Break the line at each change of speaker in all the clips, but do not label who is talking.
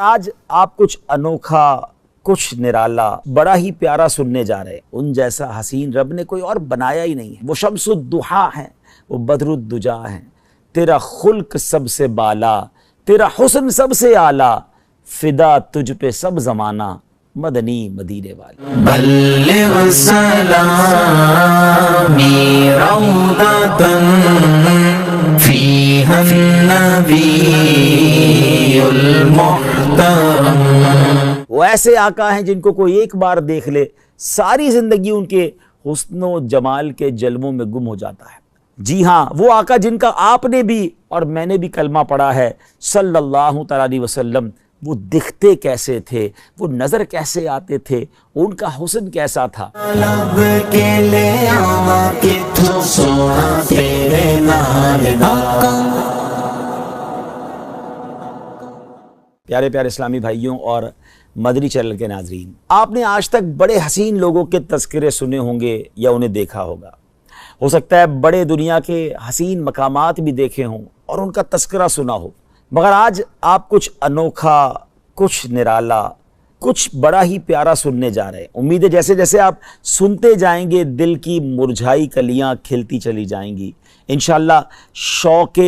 آج آپ کچھ انوکھا، کچھ نرالا، بڑا ہی پیارا سننے جا رہے ہیں۔ ان جیسا حسین رب نے کوئی اور بنایا ہی نہیں ہے۔ وہ شمس الضحیٰ ہے، وہ بدر الدجا ہے، تیرا خلق سب سے بالا، تیرا حسن سب سے اعلیٰ، فدا تجھ پہ سب زمانہ، مدنی مدینے والے۔
بلغ سلامی روضة فيها النبي المحترم۔
وہ ایسے آقا ہیں جن کو کوئی ایک بار دیکھ لے ساری زندگی ان کے حسن و جمال کے جلووں میں گم ہو جاتا ہے۔ جی ہاں، وہ آقا جن کا آپ نے بھی اور میں نے بھی کلمہ پڑھا ہے صلی اللہ تعالیٰ علیہ وسلم۔ وہ دکھتے کیسے تھے، وہ نظر کیسے آتے تھے، ان کا حسن کیسا تھا۔
لب کے لے آوا کہ تو سونا تیرے نال آقا۔
پیارے پیارے اسلامی بھائیوں اور مدنی چینل کے ناظرین، آپ نے آج تک بڑے حسین لوگوں کے تذکرے سنے ہوں گے یا انہیں دیکھا ہوگا۔ ہو سکتا ہے بڑے دنیا کے حسین مقامات بھی دیکھے ہوں اور ان کا تذکرہ سنا ہو، مگر آج آپ کچھ انوکھا، کچھ نرالا، کچھ بڑا ہی پیارا سننے جا رہے ہیں۔ امید ہے جیسے جیسے آپ سنتے جائیں گے دل کی مرجھائی کلیاں کھلتی چلی جائیں گی، انشاءاللہ شوق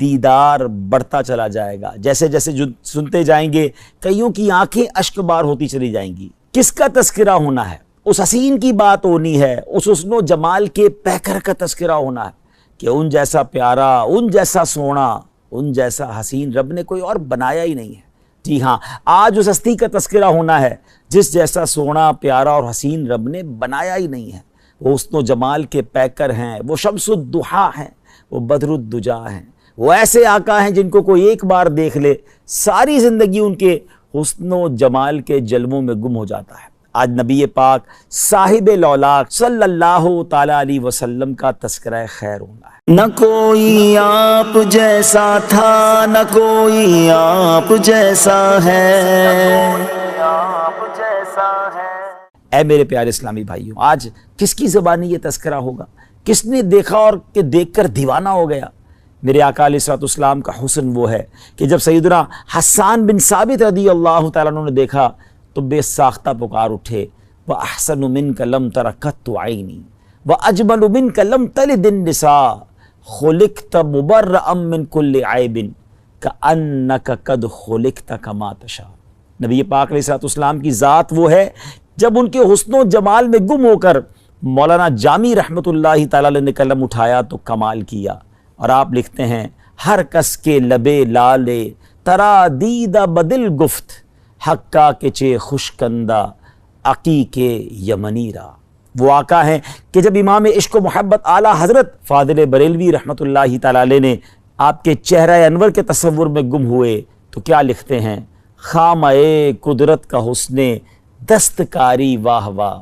دیدار بڑھتا چلا جائے گا۔ جیسے جیسے سنتے جائیں گے کئیوں کی آنکھیں اشک بار ہوتی چلی جائیں گی۔ کس کا تذکرہ ہونا ہے؟ اس حسین کی بات ہونی ہے، اس حسن و جمال کے پیکر کا تذکرہ ہونا ہے کہ ان جیسا پیارا، ان جیسا سونا، ان جیسا حسین رب نے کوئی اور بنایا ہی نہیں ہے۔ جی ہاں، آج اس ہستی کا تذکرہ ہونا ہے جس جیسا سونا، پیارا اور حسین رب نے بنایا ہی نہیں ہے۔ وہ حسن و جمال کے پیکر ہیں، وہ شمس الضحیٰ ہیں، وہ بدر الدجا ہیں۔ وہ ایسے آقا ہیں جن کو کوئی ایک بار دیکھ لے ساری زندگی ان کے حسن و جمال کے جلووں میں گم ہو جاتا ہے۔ آج نبی پاک صاحب لولاک صلی اللہ تعالیٰ علیہ وسلم کا تذکرہ خیر ہونا ہے۔
نہ کوئی آپ جیسا تھا، نہ کوئی آپ جیسا ہے۔
اے میرے پیارے اسلامی بھائیوں، آج کس کی زبانی یہ تذکرہ ہوگا؟ کس نے دیکھا اور کہ دیکھ کر دیوانہ ہو گیا؟ میرے آقا علیہ الصلوۃ والسلام کا حسن وہ ہے کہ جب سیدنا حسان بن ثابت رضی اللہ تعالیٰ عنہ نے دیکھا تو بے ساختہ پکار اٹھے، وَأَحْسَنُ مِنْكَ لَمْ تَرَ قَطُّ عَيْنِي وَأَجْمَلُ مِنْكَ لَمْ تَلِدِ النِّسَاءُ خُلِقْتَ مُبَرَّأً مِنْ كُلِّ عَيْبٍ كَأَنَّكَ قَدْ خُلِقْتَ كَمَا تَشَاءُ۔ نبی پاک علیہ الصلوۃ والسلام کی ذات وہ ہے جب ان کے حسن و جمال میں گم ہو کر مولانا جامی رحمۃ اللہ تعالیٰ علیہ نے قلم اٹھایا تو کمال کیا۔ اور آپ لکھتے ہیں، ہر کس کے لبے لالے ترا دیدہ بدل گفت، حقا کے چے خوشکندہ عقیق یمنی را۔ وہ آقا ہیں کہ جب امام عشق و محبت اعلیٰ حضرت فاضل بریلوی رحمۃ اللہ تعالیٰ علیہ نے آپ کے چہرہ انور کے تصور میں گم ہوئے تو کیا لکھتے ہیں، خامہ قدرت کا حسن دستکاری واہ واہ،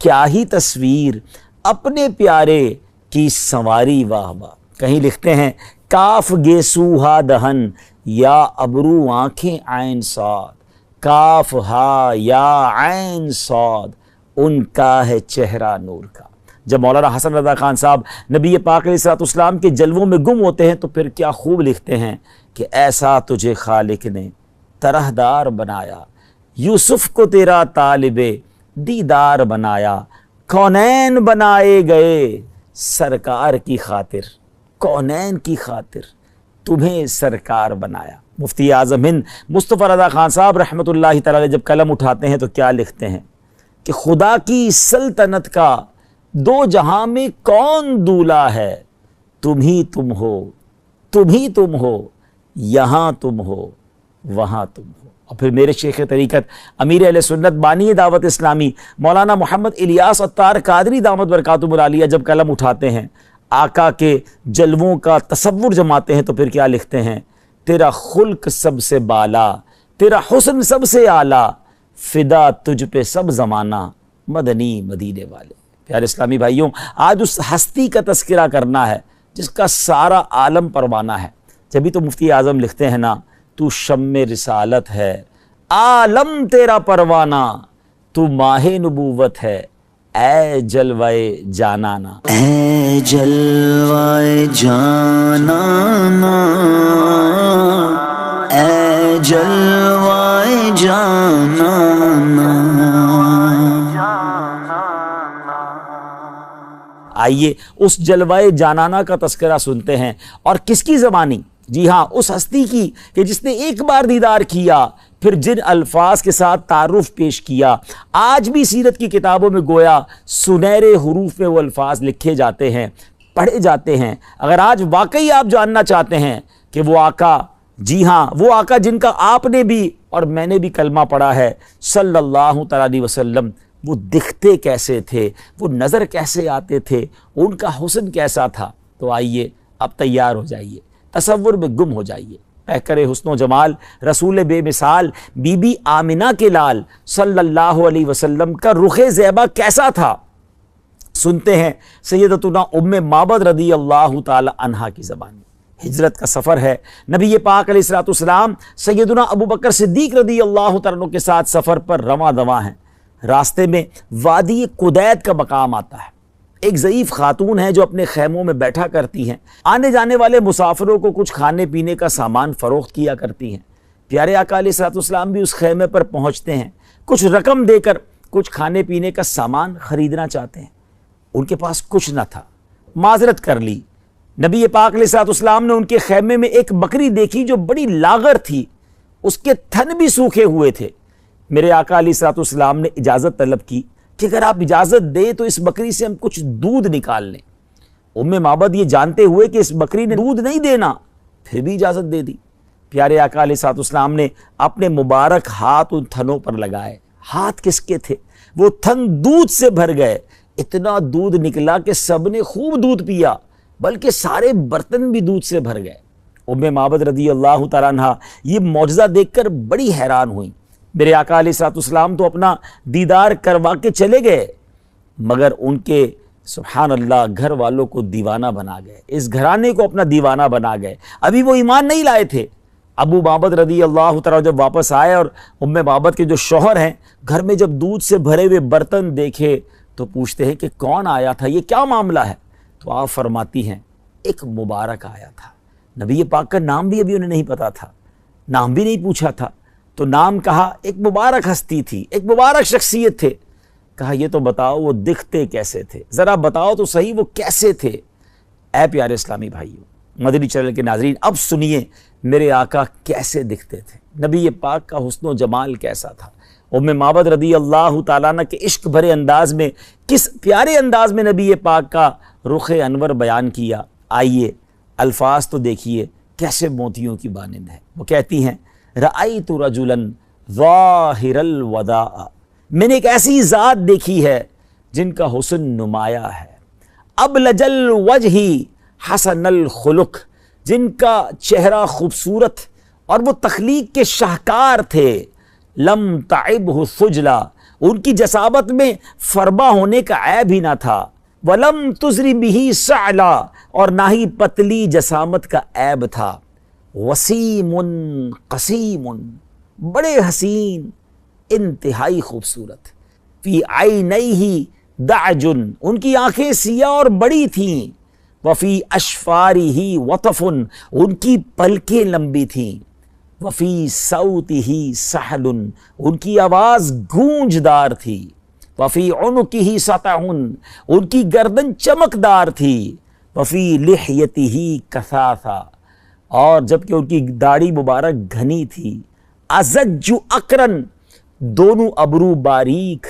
کیا ہی تصویر اپنے پیارے کی سنواری واہ واہ۔ کہیں لکھتے ہیں، کاف گیسوہا دہن یا ابرو آنکھیں عین صاد، کاف ہا یا عین صاد، ان کا ہے چہرہ نور کا۔ جب مولانا حسن رضا خان صاحب نبی پاک علیہ الصلوۃ والسلام کے جلووں میں گم ہوتے ہیں تو پھر کیا خوب لکھتے ہیں کہ ایسا تجھے خالق نے طرحدار بنایا، یوسف کو تیرا طالب دیدار بنایا، کونین بنائے گئے سرکار کی خاطر، کونین کی خاطر تمہیں سرکار بنایا۔ مفتی اعظم ہند مصطفیٰ رضا خان صاحب رحمۃ اللہ تعالیٰ علیہ جب قلم اٹھاتے ہیں تو کیا لکھتے ہیں کہ خدا کی سلطنت کا دو جہاں میں کون دولا ہے، تم ہی تم ہو، تم ہی تم ہو، یہاں تم ہو، وہاں تم ہو۔ اور پھر میرے شیخ طریقت امیر اہل سنت بانی دعوت اسلامی مولانا محمد الیاس عطار قادری دامت برکاتہم العالیہ جب قلم اٹھاتے ہیں آقا کے جلووں کا تصور جماتے ہیں تو پھر کیا لکھتے ہیں، تیرا خلق سب سے بالا، تیرا حسن سب سے اعلیٰ، فدا تجھ پہ سب زمانہ، مدنی مدینے والے۔ پیارے اسلامی بھائیوں، آج اس ہستی کا تذکرہ کرنا ہے جس کا سارا عالم پروانہ ہے۔ جبھی تو مفتی اعظم لکھتے ہیں نا، تو شم رسالت ہے عالم تیرا پروانہ، تو ماہ نبوت ہے اے جلوے جانانا،
اے جلوے جانانا، اے جلوے
آئیے اس جلوہ جانانہ کا تذکرہ سنتے ہیں، اور کس کی زبانی؟ جی ہاں، اس ہستی کی کہ جس نے ایک بار دیدار کیا، پھر جن الفاظ کے ساتھ تعارف پیش کیا، آج بھی سیرت کی کتابوں میں گویا سنہرے حروف میں وہ الفاظ لکھے جاتے ہیں، پڑھے جاتے ہیں۔ اگر آج واقعی آپ جاننا چاہتے ہیں کہ وہ آقا، جی ہاں وہ آقا جن کا آپ نے بھی اور میں نے بھی کلمہ پڑھا ہے صلی اللہ تعالیٰ علیہ وسلم، وہ دکھتے کیسے تھے، وہ نظر کیسے آتے تھے، ان کا حسن کیسا تھا، تو آئیے اب تیار ہو جائیے، تصور میں گم ہو جائیے۔ پیکر حسن و جمال رسول بے مثال بی بی آمنہ کے لال صلی اللہ علیہ وسلم کا رخ زیبا کیسا تھا، سنتے ہیں سیدتنا ام معبد رضی اللہ تعالی عنہا کی زبان میں۔ ہجرت کا سفر ہے، نبی پاک علیہ الصلوۃ والسلام سیدنا ابو بکر صدیق رضی اللہ تعالیٰ عنہ کے ساتھ سفر پر رواں دواں ہیں۔ راستے میں وادی قدید کا مقام آتا ہے، ایک ضعیف خاتون ہے جو اپنے خیموں میں بیٹھا کرتی ہیں، آنے جانے والے مسافروں کو کچھ کھانے پینے کا سامان فروخت کیا کرتی ہیں۔ پیارے آقا علیہ الصلوۃ والسلام بھی اس خیمے پر پہنچتے ہیں، کچھ رقم دے کر کچھ کھانے پینے کا سامان خریدنا چاہتے ہیں۔ ان کے پاس کچھ نہ تھا، معذرت کر لی۔ نبی پاک علیہ الصلوۃ والسلام نے ان کے خیمے میں ایک بکری دیکھی جو بڑی لاغر تھی، اس کے تھن بھی سوکھے ہوئے تھے۔ میرے آقا علیہ الصلوۃ والسلام نے اجازت طلب کی کہ اگر آپ اجازت دیں تو اس بکری سے ہم کچھ دودھ نکال لیں۔ ام معبد یہ جانتے ہوئے کہ اس بکری نے دودھ نہیں دینا، پھر بھی اجازت دے دی۔ پیارے آقا علیہ الصلوۃ والسلام نے اپنے مبارک ہاتھ ان تھنوں پر لگائے۔ ہاتھ کس کے تھے؟ وہ تھن دودھ سے بھر گئے، اتنا دودھ نکلا کہ سب نے خوب دودھ پیا، بلکہ سارے برتن بھی دودھ سے بھر گئے۔ ام معبد رضی اللہ تعالیٰ عنہ یہ معجزہ دیکھ کر بڑی حیران ہوئیں۔ میرے آقا علیہ الصلوۃ والسلام تو اپنا دیدار کروا کے چلے گئے، مگر ان کے سبحان اللہ گھر والوں کو دیوانہ بنا گئے، اس گھرانے کو اپنا دیوانہ بنا گئے۔ ابھی وہ ایمان نہیں لائے تھے۔ ابو معبد رضی اللہ تعالیٰ جب واپس آئے اور ام معبد کے جو شوہر ہیں گھر میں جب دودھ سے بھرے ہوئے برتن دیکھے تو پوچھتے ہیں کہ کون آیا تھا، یہ کیا معاملہ ہے؟ تو آپ فرماتی ہیں ایک مبارک آیا تھا۔ نبی پاک کا نام بھی ابھی انہیں نہیں پتا تھا، نام بھی نہیں پوچھا تھا، تو نام کہا، ایک مبارک ہستی تھی، ایک مبارک شخصیت تھے۔ کہا یہ تو بتاؤ وہ دکھتے کیسے تھے، ذرا بتاؤ تو صحیح وہ کیسے تھے۔ اے پیارے اسلامی بھائیوں، مدنی چینل کے ناظرین، اب سنیے میرے آقا کیسے دکھتے تھے، نبی پاک کا حسن و جمال کیسا تھا۔ ام معبد رضی اللہ تعالیٰ عنہ کے عشق بھرے انداز میں، کس پیارے انداز میں نبی پاک کا رخ انور بیان کیا۔ آئیے الفاظ تو دیکھیے کیسے موتیوں کی مانند ہے۔ وہ کہتی ہیں رأیت رجلا ظاہر الوداع، میں نے ایک ایسی ذات دیکھی ہے جن کا حسن نمایاں ہے، ابلج الوجہ حسن الخلق، جن کا چہرہ خوبصورت اور وہ تخلیق کے شاہکار تھے، لم تعبہ سجلا، ان کی جسامت میں فربا ہونے کا عیب ہی نہ تھا، ولم تزری بہ سعلا، اور نہ ہی پتلی جسامت کا عیب تھا، وسیم قسیم، بڑے حسین، انتہائی خوبصورت، فی عینیہ دعج، ان کی آنکھیں سیاہ اور بڑی تھیں، وفی اشفارہ وطف، ان کی پلکیں لمبی تھیں، وفی صوتہ سحل، ان کی آواز گونجدار تھی، وفی عنقہ سطع، ان کی گردن چمکدار تھی، وفی لحیتہ کثاثہ، اور جبکہ ان کی داڑھی مبارک گھنی تھی، ازج اقرن، دونوں ابرو باریک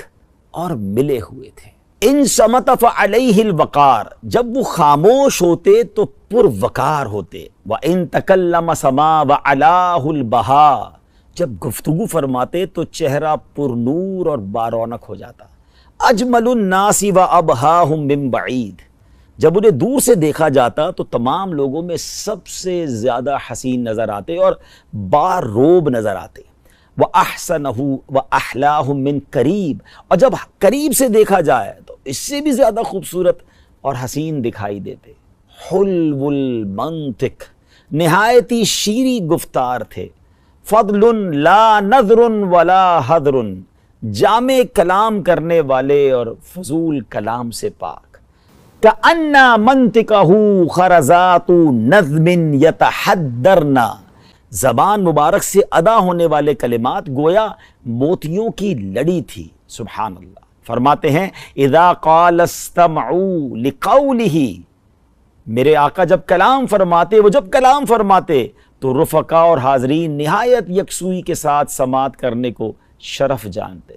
اور ملے ہوئے تھے، ان صمت فعلیہ الوقار، جب وہ خاموش ہوتے تو پر وقار ہوتے، وَإِن تَكَلَّمَ سَمَا وَعَلَاهُ الْبَهَا، جب گفتگو فرماتے تو چہرہ پر نور اور بارونق ہو جاتا، اجمل الناس وابہاہم من بعید، جب انہیں دور سے دیکھا جاتا تو تمام لوگوں میں سب سے زیادہ حسین نظر آتے اور باروب نظر آتے، وَأَحْسَنَهُ وَأَحْلَاهُ مِنْ قریب، اور جب قریب سے دیکھا جائے تو اس سے بھی زیادہ خوبصورت اور حسین دکھائی دیتے، حلو المنطق، نہایت ہی شیریں گفتار تھے، فضل لا نظر ولا حضر، جامع کلام کرنے والے اور فضول کلام سے پاک، کأن منطقہ خرزات نظم یتحدرن، زبان مبارک سے ادا ہونے والے کلمات گویا موتیوں کی لڑی تھی، سبحان اللہ، فرماتے ہیں اذا قال استمعوا لقولہ، میرے آقا جب کلام فرماتے، وہ جب کلام فرماتے تو رفقا اور حاضرین نہایت یکسوئی کے ساتھ سماعت کرنے کو شرف جانتے۔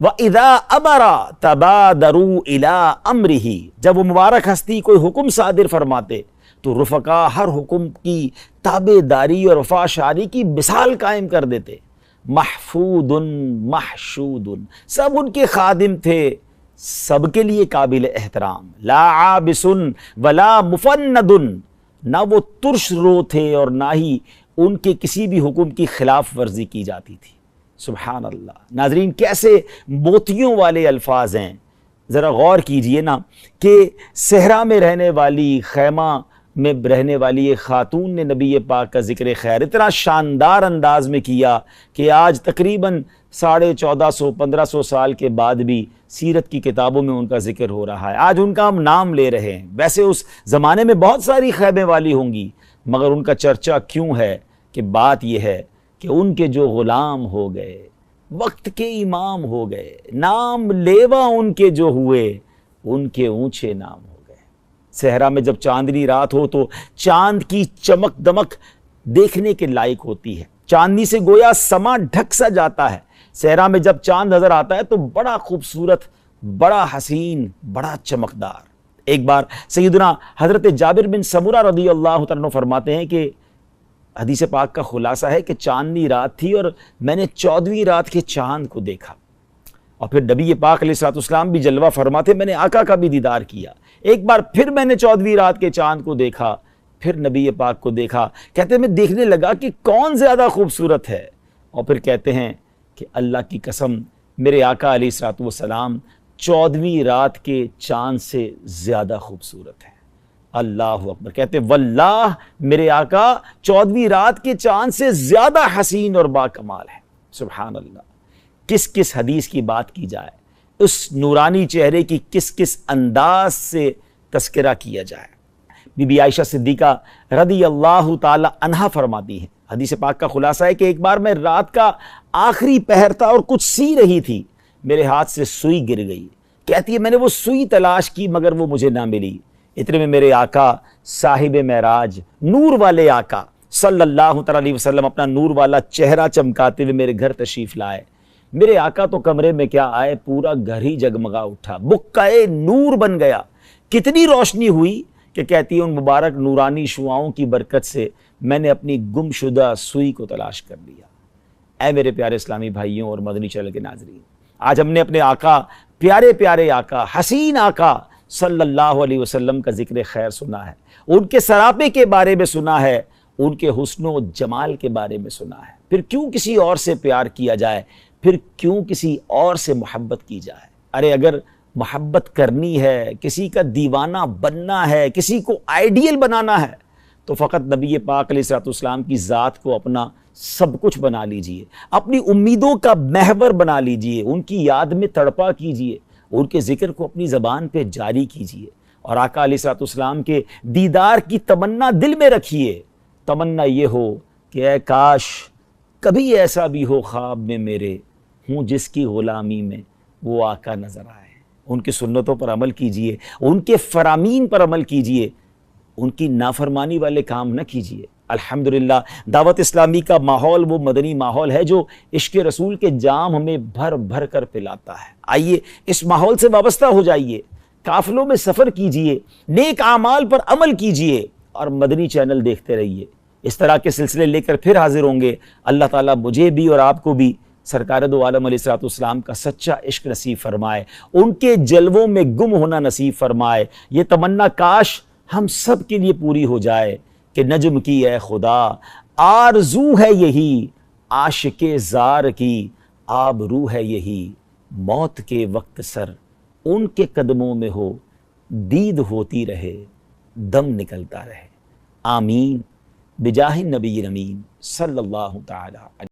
وَإِذَا أَمَرَ تَبَادَرُوا إِلَىٰ أَمْرِهِ، جب وہ مبارک ہستی کوئی حکم صادر فرماتے تو رفقا ہر حکم کی تابع داری اور وفاشاری کی مثال قائم کر دیتے۔ محفوظ محشود، سب ان کے خادم تھے، سب کے لیے قابل احترام۔ لا عابس ولا مفند، نہ وہ ترش رو تھے اور نہ ہی ان کے کسی بھی حکم کی خلاف ورزی کی جاتی تھی۔ سبحان اللہ۔ ناظرین کیسے موتیوں والے الفاظ ہیں، ذرا غور کیجئے نا کہ صحرا میں رہنے والی، خیمہ میں رہنے والی ایک خاتون نے نبی پاک کا ذکر خیر اتنا شاندار انداز میں کیا کہ آج تقریباً 1450-1500 سال کے بعد بھی سیرت کی کتابوں میں ان کا ذکر ہو رہا ہے، آج ان کا ہم نام لے رہے ہیں۔ ویسے اس زمانے میں بہت ساری خیمے والی ہوں گی، مگر ان کا چرچا کیوں ہے؟ کہ بات یہ ہے کہ ان کے جو غلام ہو گئے، وقت کے امام ہو گئے، نام لیوا ان کے جو ہوئے، ان کے اونچے نام ہو گئے۔ صحرا میں جب چاندنی رات ہو تو چاند کی چمک دمک دیکھنے کے لائق ہوتی ہے، چاندنی سے گویا سما ڈھک سا جاتا ہے۔ صحرا میں جب چاند نظر آتا ہے تو بڑا خوبصورت، بڑا حسین، بڑا چمکدار۔ ایک بار سیدنا حضرت جابر بن سمرہ رضی اللہ تعالیٰ عنہ فرماتے ہیں کہ حدیث پاک کا خلاصہ ہے کہ چاندنی رات تھی اور میں نے 14ویں رات کے چاند کو دیکھا، اور پھر نبی پاک علیہ السلام بھی جلوہ فرماتے، میں نے آقا کا بھی دیدار کیا۔ ایک بار پھر میں نے 14ویں رات کے چاند کو دیکھا، پھر نبی پاک کو دیکھا۔ کہتے ہیں میں دیکھنے لگا کہ کون زیادہ خوبصورت ہے، اور پھر کہتے ہیں کہ اللہ کی قسم میرے آقا علیہ السلام 14ویں رات کے چاند سے زیادہ خوبصورت ہے۔ اللہ اکبر۔ کہتے ہیں واللہ میرے آقا 14ویں رات کے چاند سے زیادہ حسین اور باکمال ہے۔ سبحان اللہ۔ کس کس حدیث کی بات کی جائے، اس نورانی چہرے کی کس کس انداز سے تذکرہ کیا جائے۔ بی بی عائشہ صدیقہ رضی اللہ تعالی عنہا فرماتی ہیں، حدیث پاک کا خلاصہ ہے کہ ایک بار میں رات کا آخری پہر تھا اور کچھ سی رہی تھی، میرے ہاتھ سے سوئی گر گئی۔ کہتی ہے میں نے وہ سوئی تلاش کی مگر وہ مجھے نہ ملی۔ اتنے میں میرے آقا صاحب معراج، نور والے آقا صلی اللہ تعالی علیہ وسلم اپنا نور والا چہرہ چمکاتے ہوئے میرے گھر تشریف لائے۔ میرے آقا تو کمرے میں کیا آئے، پورا گھر ہی جگمگا اٹھا، بقعے نور بن گیا۔ کتنی روشنی ہوئی کہ کہتی ہے ان مبارک نورانی شعاؤں کی برکت سے میں نے اپنی گم شدہ سوئی کو تلاش کر لیا۔ اے میرے پیارے اسلامی بھائیوں اور مدنی چینل کے ناظرین، آج ہم نے اپنے آقا، پیارے پیارے آقا، حسین آقا صلی اللہ علیہ وسلم کا ذکر خیر سنا ہے، ان کے سراپے کے بارے میں سنا ہے، ان کے حسن و جمال کے بارے میں سنا ہے۔ پھر کیوں کسی اور سے پیار کیا جائے، پھر کیوں کسی اور سے محبت کی جائے؟ ارے اگر محبت کرنی ہے، کسی کا دیوانہ بننا ہے، کسی کو آئیڈیل بنانا ہے، تو فقط نبی پاک علیہ السلام کی ذات کو اپنا سب کچھ بنا لیجئے، اپنی امیدوں کا محور بنا لیجئے، ان کی یاد میں تڑپا کیجئے، ان کے ذکر کو اپنی زبان پہ جاری کیجئے، اور آقا علیہ السلام کے دیدار کی تمنا دل میں رکھیے۔ تمنا یہ ہو کہ اے کاش کبھی ایسا بھی ہو خواب میں میرے، ہوں جس کی غلامی میں وہ آقا نظر آئے۔ ان کی سنتوں پر عمل کیجئے، ان کے فرامین پر عمل کیجئے، ان کی نافرمانی والے کام نہ کیجئے۔ الحمدللہ دعوت اسلامی کا ماحول وہ مدنی ماحول ہے جو عشق رسول کے جام ہمیں بھر بھر کر پلاتا ہے۔ آئیے اس ماحول سے وابستہ ہو جائیے، قافلوں میں سفر کیجئے، نیک اعمال پر عمل کیجئے، اور مدنی چینل دیکھتے رہیے۔ اس طرح کے سلسلے لے کر پھر حاضر ہوں گے۔ اللہ تعالیٰ مجھے بھی اور آپ کو بھی سرکار دو عالم علیہ السلام کا سچا عشق نصیب فرمائے، ان کے جلووں میں گم ہونا نصیب فرمائے۔ یہ تمنا کاش ہم سب کے لیے پوری ہو جائے کہ نجم کی اے خدا آرزو ہے یہی، عاشق زار کی آبرو ہے یہی، موت کے وقت سر ان کے قدموں میں ہو، دید ہوتی رہے، دم نکلتا رہے۔ آمین بجاہ النبی الامین صلی اللہ تعالی